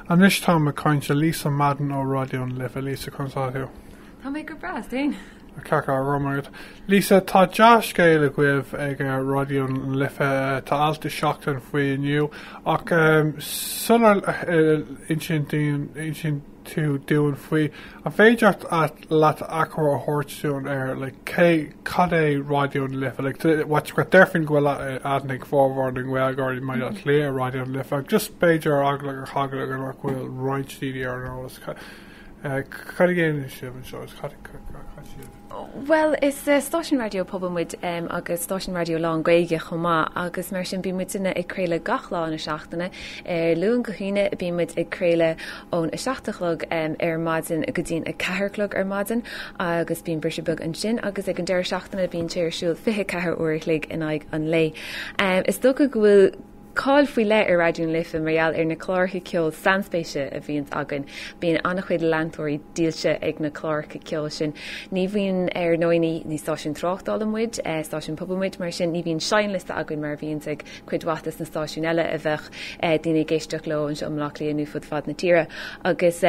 An is tá a caiinte Lisa Madden ó Raidió an Libh Lisa consáú. Tá mé gur bras dain. Cacha romagad. Lisa tá dea-scéal a gcuibh ag Raidió an Libh tá alta seachtaine faoin Iúil ach sular insin tú dúin faoi a féideart at leat achar a thuirtún le cad é Raidió an Libh wat go deirfinn gohfuil adnig fórhhaing bhilgáirí mai at lé Raidió an Libh just béidir agla ar chagla an bhfuil rointíí ar nó cad géana sibh seo cad Well, is station radio pobl with agus station radio long gaige chomá agus mar sin bí muine ag créile gachlá na seachtainna luúan gohuiine bí muid ag créile ón a seachtalog Madden go dtín a cethlog Madden agus bín brisebug an sin agus ag an deir seachtainna bín tíirsúil fiche cethair uirlaigh in aig an lei. Is do go bhfuil Cáil faoi le ar Raidió an Libh marall ar na chlárcha ceol sanspéise a bhíon agan bíon annach chuid leantóirí díalse ag na chlárcha ceol sin. Ní bhíon ar nóí ní stáisiún tráchtál an muid, stáisiún poblmuid mar sin ní bhíon seinlista agan mar bhíon ag chuidhatas na stáisiún eile a bheith daoine géisteach le an se amlach líonú fud fad na tíre. Agus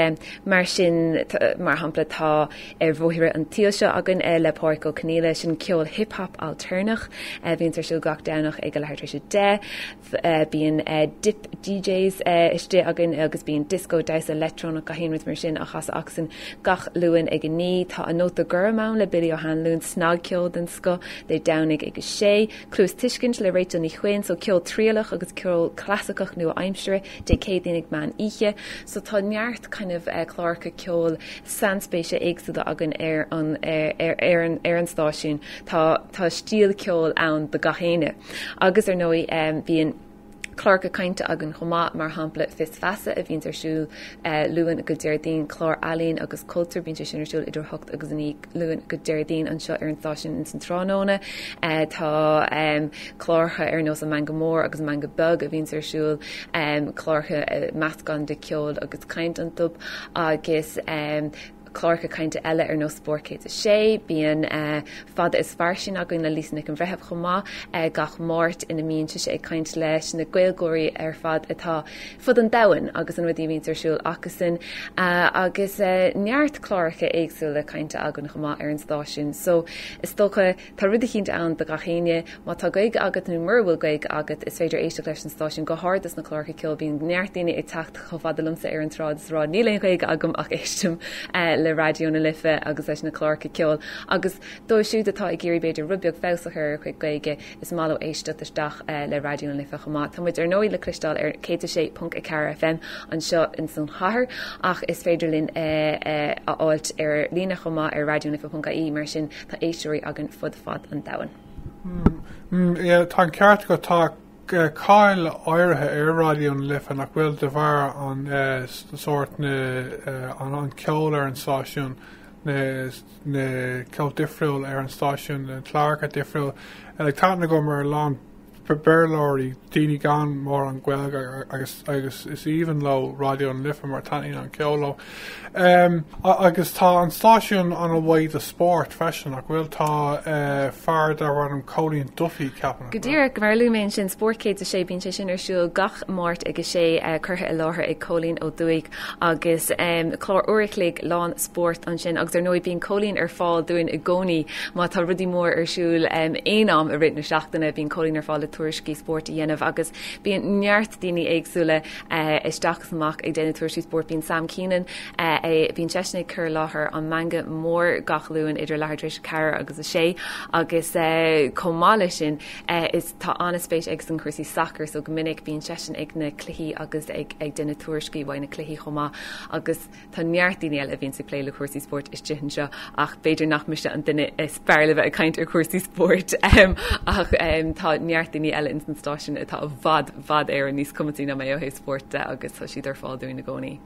mar sin mar hampla tá ar bmhuire an tíalse agan le páir go cnéile sin ceol hip-hop alternach bhíon ar siúil gach danach ag go leithreise de bíon dip DJs iste agan agus bíon disco deis electron a héanmid mar sin a chas achsan gach luúin ag an ní tá an nóta gurmán le bidí ó han lún snag ceol den sco dé danig ag sé clús tuiscint le Raidió ní chuin so ceol tríalach agus ceol clásicach nu aimimsere dé cédanig man ihe so tá neart kind of chlárcha ceol sanspéise éagsúda agan ar an stáisiún tá stíl ceol ann de gachéine agus ar nói bíon Clárcha cainte agan chomá mar hampla Bricfeasta a bhíonn arsúil luúin go déirdín chlár alíonn agus cultúr bíonn sin arsúil idir thucht agus ní luúin go déirdín an seo ar an stáisiún in san tránóna tá chlárcha ar nós a manga mór agus manga bug a bhíonn arsúil chlárcha meascán de ceol agus caint an tub agus chlárcha cainte eile ar nó spórcéid a sé bíon fada is farsin a goin na lísanna an bhretheb chomá gach máirt ina míon sé ag caint leis na gailgóirí ar fad atá fud an dahan agus an bhí vín arsúil achasan agus neart chlárcha éagsúil le cainte agan chomá ar an stáisiún so is tócha tá rud chénta an de gachéine má tá gaig agat nó murhfuil gaig agat is féidir éiste leis an stáisiún go hádas na chlárcha ceol bíon neartdaine ag tacht chofadalumsa ar an trád rá níl gaig agam ach éistem le Raidió na Libh agus leis na chlárcha ceol agus dóisiú atá ag géirí beidir rubbeag fésachar chuig gaige is mála éisteach le Raidió na Libh chomá. Tá muid ar nóí le cristal ar 106.4 FM an seo in san chathair ach is féidir linn áilt ar lína chomá ar Raidió na Libh.í mar sin tá éisteoirí agan fud fad an dahan. Tá ceart go tá cáil áirithe ar Raidió an Libh nach bhfuil de bhar an sort an ceol ar an stáisiún na ceol difriúil ar an stáisiún na chlárcha difriúil ag tána go mar lán beirlóirí daoine gan mór an ghilga agus is even lo Raidió an Libh mar taí an ceoló agus tá an stáisiún an bhhaid a sport fashion ach bhfuil tá fear ar an cólíonn dufií ceapan. Go dtír go bhar luúméin sin spórcéid a sé bíonn sé sin arsúil gach máirt agus sé curtha i láthair ag cólíonn ó dúig agus chlár uiriclaigh lán sport an sin agus ar nóid bíon cólíonn ar fáil dúin i gcónaí má tá rudí mór arsúil ainm a rit na seachtainna bíon cólíonn ar fáil le tuairiscí sport i dhéanamh agus bíon neart daoine éagsúla isteach amach ag déanana tuairiscí sport bíon Sam Keenan bhín seisna chur láthair an manga mór gach luúin idir leithreise ceara agus a sé agus comála sin is tá anspéis ag san chuirsaí soccer so go minic bíon sesin ag na cluichí agus ag duine tuairiscí bhain na cluichí chomá agus tá neart daoine eile a bhíonn sa play le cuasaí sport is dean seo ach beidir nach muiste an duine is bearla bheith a caint ar cuasaí sport ach tá neart daoine eile in san stáisiún atá bhd ar níos cumatí na mé sport agus tá siad ar fáil dúin na gcónaí.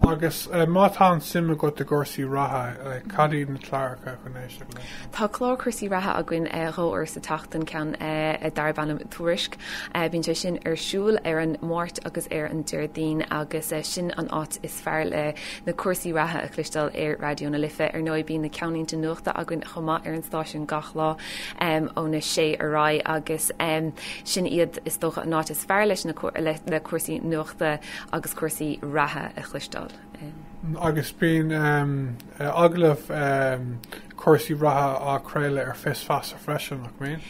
agus mátá simime go de gcursaí ratha cadí na chláracha chunéis le. Tá chlár cuasaí ratha a gin ró ar sa tatan cean darbanam tuairisc bíonn sé sin ar siúl ar an mórt agus ar an dúirdaoin agus sin an áit is fearr le na cuasaí ratha a chluisteáil ar Raidió na Lithe ar nó bíon na ceannínta nuachta a gin chomá ar an stáisiún gach lá óna sé ará agus sin iad is dócha an áit is fearr leis le cuasaí nuachta agus cuasaí ratha a chluisteáil. Agus bíon aglah cuasaí ratha á chréile ar fis-feasa freisin nach mé?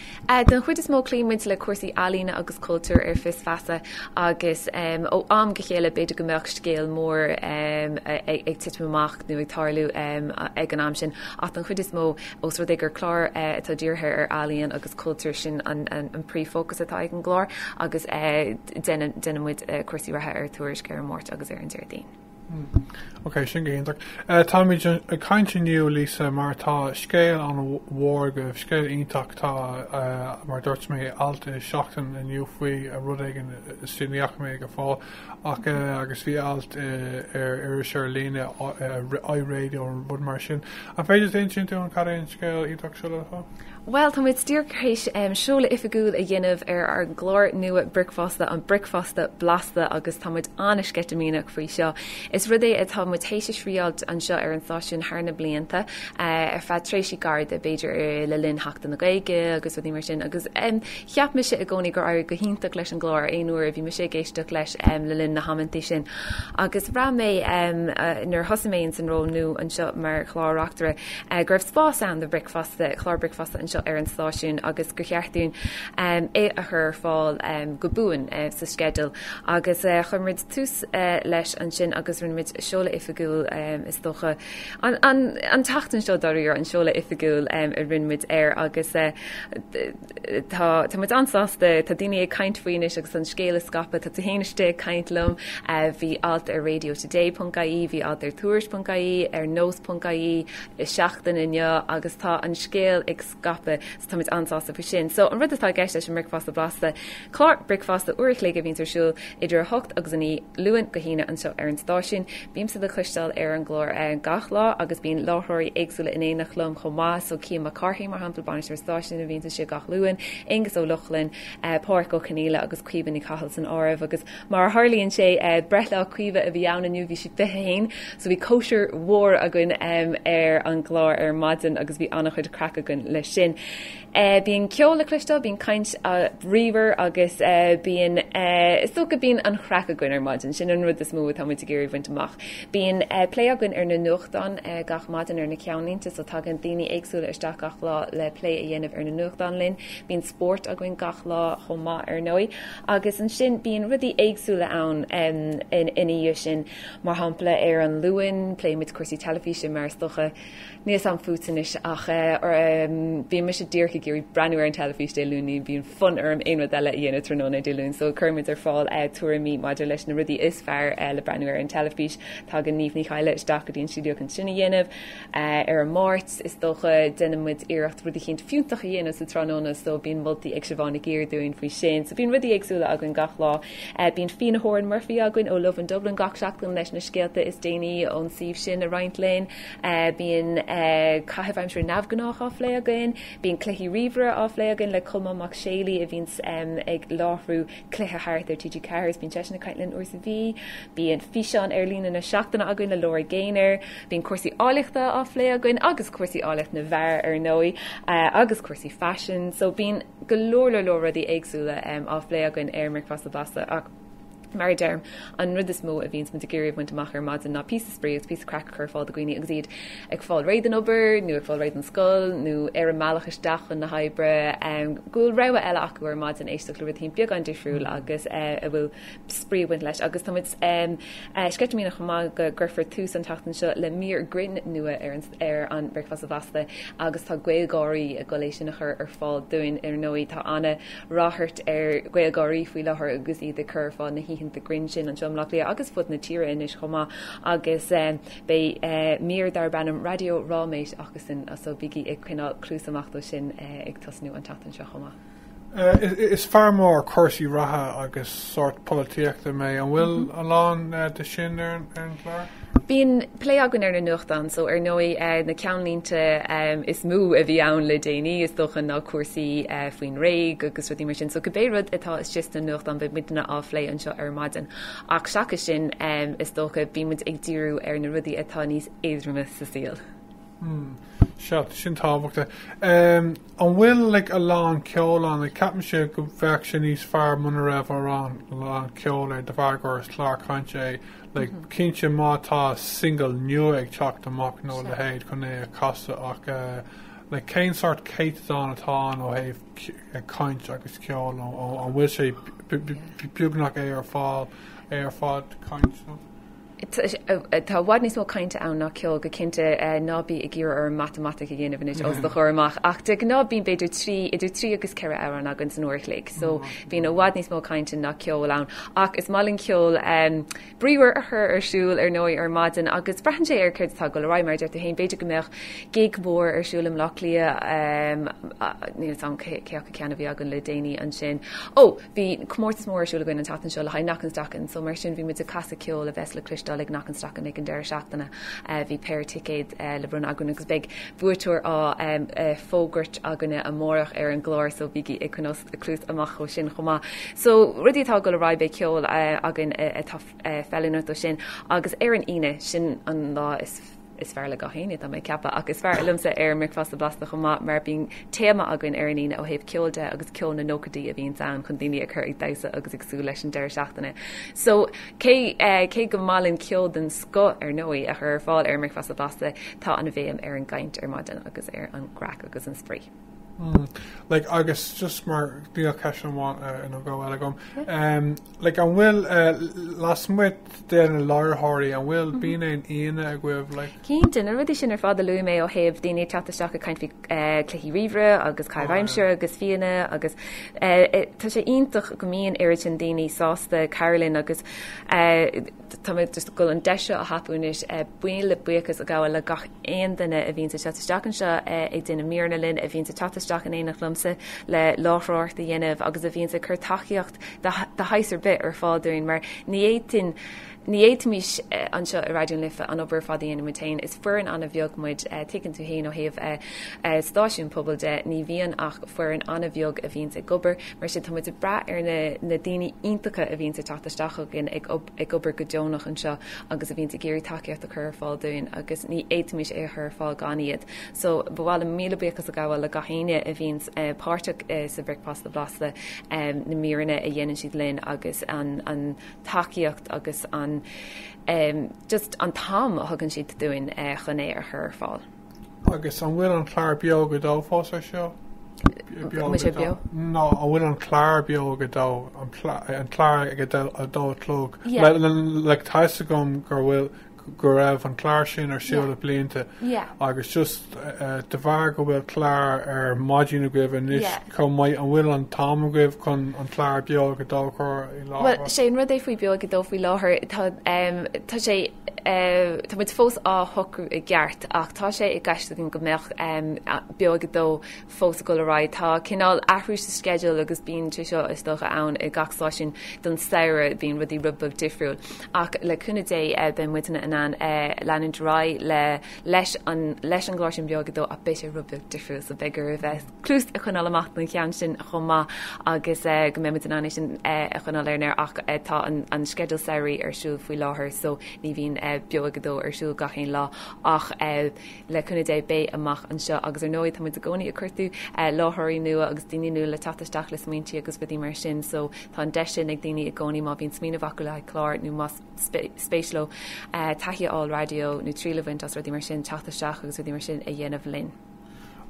Den chuid is mó clímuid le cuasaí alína agus cultúr ar fis-feasa agus ó am go chéile beidir go mbeadh scéal mór ag titmach nó ag tarlú ag an am sin ach den chuid is mó os rud ag gur clár atá dúrthe ar alíonn agus cultúr sin an príomhfócas atá ag an gclár agus denmuid cuasaí ratha ar tuairisc ar an mórt agus ar an dúirdaoin. Ok, sin géintach. Tá míid caiintiniu lísa mar tá scéal an bhór go scéal ionach tá mar dúirt mé alta seachtain iniu faoi a rud éigen síneach mé go fáil ach agus bhí alt ar seir líne Raidió an bud mar sin. A féidir daon sin tú an cadéon scéal ionach Seoladh? Well, tá muid stíorchéis Seoladh Iúil a dhéanamh ar an gclár nua Bricfeasta An Bricfeasta Blasta agus tá muid aniscetamínach faoi seo. Is rud é atá muid hééis sríalt an seo ar an stáisiún thna blianta ar fad tréisí gard a beidir le linn heachta na gaige agus bhí mar sin agus cheap me se a gcónaí gur air go hinntaach leis an gclár aonúair a bhí me sé géisteach leis le linn na hamantaí sin. Agus bhra mé nar thosaméin san ró nó an seo mar Clár Reachtaire greibh spás an de Bricfeasta Clár Bricfeasta an seo ar an stáisiún agus go cheartún é a chur fáil go buan sa scedul agus chumrid tús leis an sin agus rinmid Seoladh Iúil is dócha an tatan seo doíar an Seoladh Iúil a rinmid ar agus tá muid ansásta tá daine ag caint faoinis agus an scéala scapa tá héanaiste caintlum bhí alt ar Raidió Today.ie bhí alt ar Tours.ie ar Nós.ie seachtaine inne agus tá an scéal ag scapa tá muid ansásta fa sin. So an rud atá gceist leis an Bricfeasta Blasta Clár Bricfeasta uirichlaigh a bhíonn siúil idir 8 agus an í luan go híine an seo ar an stáisiún bím sa de chluisteáil ar an glór gach lá agus bíon láthróirí éagsúla in éach lom chomá so cí a carthaí mar hampla banis ar stáisiún a bhíonnta sé gach luan agus ó Luchlinn páir go Caníla agus cuiban í cahall san áibh agus mar tharlaíonn sé brethla cuiomh a bhí anna bhí si fihéin so bhí kosher mhór a gin ar an glár ar Madden agus bhí annach chuid crack a gin le sin. Bíon ceola cluisteáil bíon caint a bríomhar agus bíon is so go bíon an chrack a gin ar Madden sin an rud is mú tá muid géirí bhaint amach. Bíon lé a gin ar na nuachtáin gach Madden ar na ceannínta so tá an daoine éagsúla isteach gach lá le lé a dhéanamh ar na nuachtáin linn bíon sport a gin gach lá chomá ar nói agus an sin bíon rudí éagsúla ann in sin mar hampla ar an luin pléimiid cuasaí telefíse mar stocha níos an fútanis ach bí me sé ddíircha gurí breúir an telefís déúní bíon fun arm éonad eile dhéana tróna déún so chumid ar fáil tuairí maidir leis na rudí is fearr le breúir an telefís tá an níomh ní chaile isteach go dtíon siúdio an sinna dhéanamh ar an mát is dócha denimid iirecht rudí chéint fiúntaach a dhéanamh sa tróna so bíon multi ag se bháinna géir dúin faoi sin so bíon rudí agsúla a gin gach lá bíon fina hór an Murphy a gin ó Love an Dublin gach seachtain leis na scéalta is déine ón síomh sin a Roint Lane bíon caithfeim sure nabhganách á lé again bíon cluichí riomhra á lé again le cuma mac séalaí a bhín ag láthrú cluiche háart ar TG Carers bíon teis na caiitlinn uair sa bhí bíon fiseán ar lína na seachtainna again le Laura Gaynor bíon cuasaí áileachta á lé again agus cuasaí áileacht na bhar ar nói agus cuasaí fashion so bíon golóir rudaí éagsúla á lé again ar Bricfeasta Blasta ach mar derm an rud is mó a bhíns mu géirí bhaint amach ar Madden ná pí sprí pí crack chur fáil gooine agus iad ag fáil réid an obair nó ag fáil réid an scoil nó ar an meachchas dachan na habre gúil rah eile acu ar Madden éisteach le rud hín beag an difriúil agus a bhfuil spríhaint leis agus tá skeitmína chumá go ggurfar tús an tatan seo le mír grin nua ar an Bricfeasta Blasta agus tá gcuilgáirí a goléis sin chur ar fáil dúin ar nóí tá anna ráthart ar gcuilgáirí faoi lethir agus iad a chur fáil na híhann de grin sin an seomlach lé agus fud na tíre inis chomá agus bé mír dar bannam Raidió ráméis agus sin so bíí ag cinál clús amachú sin ag tosnú an tatan seo chomá. Is far mór cuasaí ratha agus sort políochta mé an bhfuil aláin de sin ar an Clár? Bín lé agan ar na nuachtan, so ar nói na ceanlínte is mú a bhí ann le déine is dóchan ná cuasaí faoin réig agus rudí mar sin, so go béad atá is just na nuachtan bit midna áflé an seo ar Madden. Ach seacha sin is dócha bímuid ag dtíú ar na rudí atá níos éadruma sa síl. Seo sin tábhachta. An bhfuil le a lán ceolán le capan se go bheic sin níos fear muna raibh arán lán ceol ar de bhargur Clár Cainte le cinse mátá single nu ag teacht amach nó le héad chun é a casa ach le céin sort céitán atá ó héh caint agus ceol an bhfuil sé beagnach ar fád caint. Tá bhhaid níos mó cainte ann nach ceol go cinnte nábí i gcíor ar matematic a dhéanamh os do chóramach ach de nábí beidir idir trí agus ceire an agan san uirlaigh, so bhín ó bhhaid níos mó cainte nach ceol ann ach is málinn ceol bríomhar a chur ar siúl ar nói ar Madden agus brehan sé ar chuid tá go le raimar deirta haon beidir go mbeadh gig mór ar siúlam lachlia níos an ceach ceanna bhí agan le déine an sin. Bhí cummórtas mór siúla goin an tatan seo le haid nachan stacan, so mar sin bhí muid a casa ceol le bheits le ag nach an stacan ag an deir seachtainna bhí péir ticéid le brun agan agus beag bhuaúir á fógurt aganna a mórach ar an glár, so bhí ag chunos a clús amach ó sin chomá. So rudítá go le raibh be ceol agan fellúnart ó sin agus ar an ine sin an lá is fear le gahéine a mé cepa agus fear lumsa ar An Bricfeasta Blasta chumá mar bín téma agan ar an ine ó héh ceolde agus ceol na nócadaí a bhíon an chun daine a chur ag daisa agus agsú leis an deir seachtainna. So cé go málinn ceol den sco ar nóí a chur fáil ar An Bricfeasta Blasta tá an bhéim ar an gcaint ar Madden agus ar an graic agus an sprí. Agus just mar díal cean in go bhfuil gom. An bhfuil las muid déanana láirthirí an bhfuil bíine an aine a gcuibh le. Cíntain a rudí sin ar fád luú mé ó héobh daine teachtasteach a caiint cluichí rithre agus cairhaimseir agus fianna agus tá sé ionintach go mííon ar sin daoine sásta Carolyn agus tá just go an deise a hapúnis buin le buchas a gáil le gach aon duine a bhíonn sa teachtasteach seo ag duine mírna linn a bhíonn sa teachtasteach an éanaach lumsa le láithreoir a dhéanamh agus a bhíonn sa chur taíocht de heisir bit ar fáidirn mar ní éitmís an seo a raidiún lifa an obair fadaíon mutain is fuaran anna bheog muid tuicann tú héin ó héobh stáisiún pobl de ní bhíon ach fuaran anna bheog a bhíonn sa gobar mar sin táid bra ar na daoine iontacha a bhíonn sa teachtasteach gin ag obair go deonach an seo agus a bhíonn sa géirí takeíocht a chur fáilún agus ní éitmís é chur fáil ganiad. So bhil míle buchas a gaháil le gahéine a bhíonn páirteach sa Bricfeasta Blasta na míranna a dhéanann siad linn agus an takeíocht agus an just an tam a thugann siad dúin chun é ar chur fáil. Agus an bhfuil an Clár beag go dá fás seo? No, an bhfuil an Clár beag go dá an Clár a dá tlóg. Le taise gom gur bhfuil go raibh an Clár sin ar siúla blianta agus just de bhar go bhfuil Clár ar maidine goibh an is chun maiid an bhfuil an tam goibh chun an Clár beag go dá chur i láthir. Well, sé rud é faoi beag go dó faoi láthir tá sé tá muid fós á thocrú i gceart ach tá sé i gceiste go mbeadh beag go dó fós go le ráid tá cinál athrú sa schedule agus bíon tú seo is dócha ann i gachsáisiún don saoire bíon rudí rubbh difriúil ach le cúna dé ben muitina an leanann dry le leis an gláisiún beag go dó a béise rubbh difriúil sa begur a bheith clúst a chunál amach na cean sin chumá agus go mé muitina sin a chunál léirnéir ach tá an schedule saoirí ar siúil faoi láthair so ní bhíon beag go dó ar siúil gachéin lá ach le chuna dé bé amach an seo agus ar nóid tá muid a gcónaí a chuirtú láthirí nua agus daoine nua le tataisteach le smaointí agus bhí mar sin so tá an deise ag daoine a gcónaí má bhíon smíanamh acu le Clár nó más spéislo taithíáil Raidió nó trílahhaint as ruí mar sin tataisteach agus ruí mar sin a dhéanamh linn.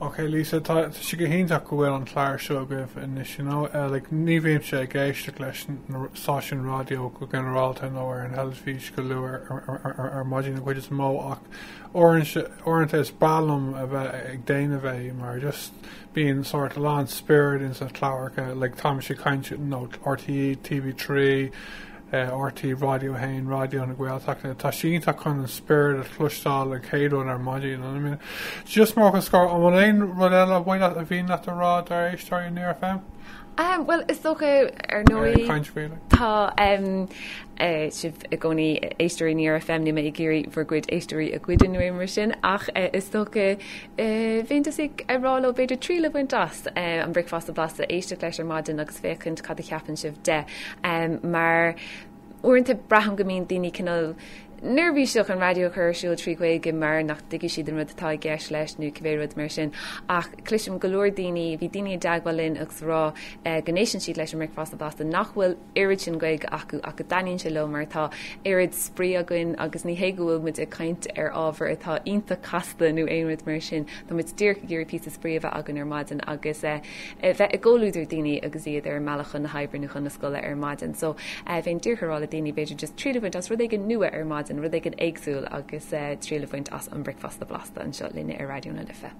Okay, Lisa, si go héntaach go bhfuil an Clár seo goibh in is ní bhíonn sé géisteach leis sáisiún Raidió go generalta nó ar an helfís go luú ar maidine go is mó ach orintanta is bailm a bheith ag déana bheith mar just bíon sort of land spirit in sa Clárcha le tá sé caint nó RTE, TV3 RT radio hain radio na Gaeltachta tá sínta chun an spirit a chlustáil an céadún ar maidin I mean just mar go scar an ein rud eile bhaile a bhíon le a rád ar éistóir near FM. Well, is socha ar nóí tá sibh a gcónaí éisteoirí ní ar femni mé géirí bhar gcuid éisteoirí a gcuid nuair mar sin ach is socha bhíontasig arráil ó beidir tríle bhaint as an Bricfeasta Blasta éiste leis ar Madden agus féchant cad a cheapan sibh de mar uaireanta braham go mbíonn daoine cinál nervhíiseach an radio chur siúil trícuige mar nach duigi siad an rud atá gceis leis nó cibhéad mar sin ach cluisim go leor daoine bhí daoine deagháilinn agus rá gnéisian siad leis an Bricfeasta Blasta nach bhfuil irid sin gaig acu ach go daíonn se lo mar tá irid sprí agan agus ní héagúil muid a caint ar ábhar atá ionta casta nó éonrid mar sin Tá muid tíir gur pí a sprí bheith agan ar Madden agus bheith i ggóúidir daoine agus iad ar meachchan na haibrenuchan na scoile ar Madden so bhéon tíorcharála daoine beidir just trílehhaint as rud ag an nua ar Madden rud ag an éagsúil agus trílehhaint as an Bricfeasta Blasta an seo linne ar Raidió na Lifa.